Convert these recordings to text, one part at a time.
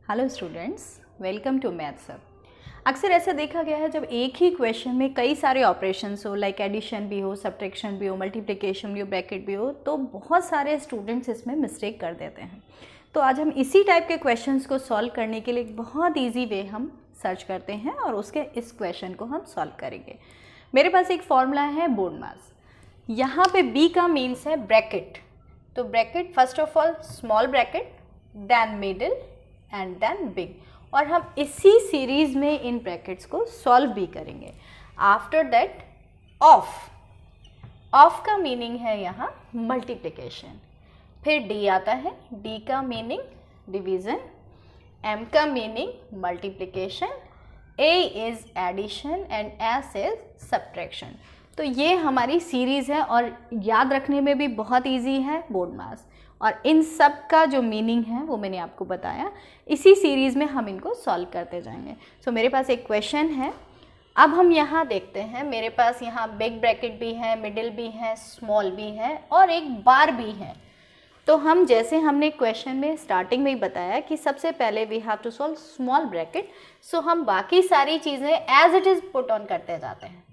Hello students, welcome to maths अब। अक्सर ऐसा देखा गया है जब एक ही क्वेश्चन में कई सारे ऑपरेशंस हो, लाइक एडिशन भी हो, सब्ट्रैक्शन भी हो, मल्टीप्लिकेशन भी हो, ब्रैकेट भी हो, तो बहुत सारे स्टूडेंट्स इसमें मिस्टेक कर देते हैं। तो आज हम इसी टाइप के क्वेश्चंस को सॉल्व करने के लिए एक बहुत ईजी वे हम सर्च करते हैं और उसके इस क्वेश्चन को हम सॉल्व करेंगे। मेरे पास एक फॉर्मूला है बोर्ड मास। यहाँ पे बी का मीन्स है ब्रैकेट, तो bracket first of all small bracket, then middle and then big, और हम इसी सीरीज में इन ब्रैकेट्स को सॉल्व भी करेंगे। आफ्टर दैट ऑफ का मीनिंग है यहाँ मल्टीप्लिकेशन, फिर डी आता है, डी का मीनिंग डिवीजन, एम का meaning multiplication, A is addition and S is subtraction. तो ये हमारी सीरीज़ है और याद रखने में भी बहुत इजी है बोर्ड मास, और इन सब का जो मीनिंग है वो मैंने आपको बताया। इसी सीरीज़ में हम इनको सॉल्व करते जाएंगे। सो मेरे पास एक क्वेश्चन है। अब हम यहाँ देखते हैं, मेरे पास यहाँ बिग ब्रैकेट भी है, मिडिल भी है, स्मॉल भी है और एक बार भी है। तो हम जैसे हमने क्वेश्चन में स्टार्टिंग में ही बताया कि सबसे पहले we have to solve small bracket, so हम बाकी सारी चीज़ें as it is put on करते जाते हैं।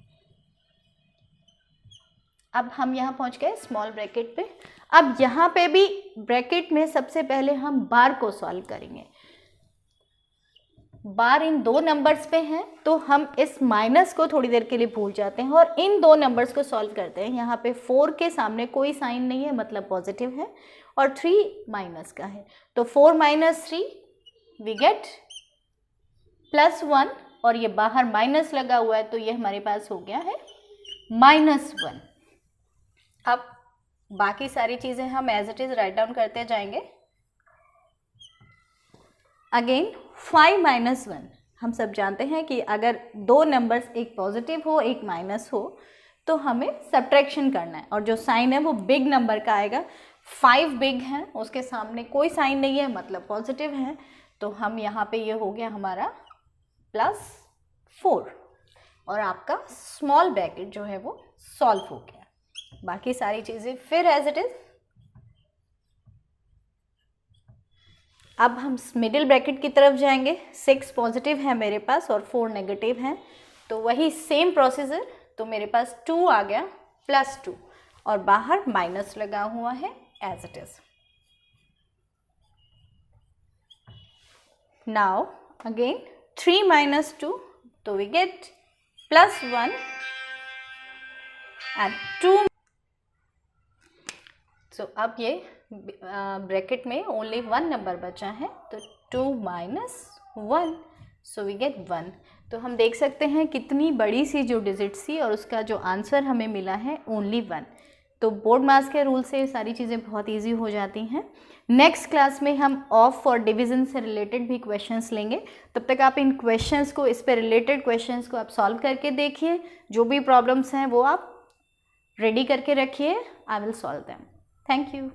अब हम यहाँ पहुँच गए स्मॉल ब्रैकेट पे। अब यहाँ पे भी ब्रैकेट में सबसे पहले हम बार को सॉल्व करेंगे। बार इन दो नंबर्स पे हैं, तो हम इस माइनस को थोड़ी देर के लिए भूल जाते हैं और इन दो नंबर्स को सॉल्व करते हैं। यहाँ पे 4 के सामने कोई साइन नहीं है, मतलब पॉजिटिव है, और 3 माइनस का है, तो 4 - 3 वी गेट +1, और ये बाहर माइनस लगा हुआ है तो ये हमारे पास हो गया है -1। अब बाकी सारी चीज़ें हम as it is write down करते जाएंगे। अगेन 5 - 1, हम सब जानते हैं कि अगर दो नंबर्स एक पॉजिटिव हो एक माइनस हो तो हमें सब्ट्रैक्शन करना है, और जो साइन है वो बिग नंबर का आएगा। 5 बिग है, उसके सामने कोई साइन नहीं है, मतलब पॉजिटिव है, तो हम यहाँ पे ये हो गया हमारा +4, और आपका स्मॉल ब्रैकेट जो है वो सॉल्व हो गया। बाकी सारी चीज़ें फिर एज इट इज। अब हम मिडिल ब्रैकेट की तरफ जाएंगे। 6 पॉजिटिव है मेरे पास और 4 नेगेटिव है, तो वही सेम प्रोसीजर। तो मेरे पास 2 आ गया +2, और बाहर माइनस लगा हुआ है as it is. Now again 3 - 2, तो वी गेट +1 एंड 2। सो अब ये ब्रैकेट में ओनली 1 नंबर बचा है, तो 2 - 1, सो वी गेट 1। तो हम देख सकते हैं कितनी बड़ी सी जो डिजिट थी और उसका जो आंसर हमें मिला है ओनली 1। तो बोर्ड मास के रूल से सारी चीज़ें बहुत इजी हो जाती हैं। नेक्स्ट क्लास में हम ऑफ और डिवीज़न से रिलेटेड भी क्वेश्चंस लेंगे। तब तक आप इन क्वेश्चंस को, इस पे रिलेटेड क्वेश्चंस को आप सॉल्व करके देखिए। जो भी प्रॉब्लम्स हैं वो आप रेडी करके रखिए। I will solve them. Thank you.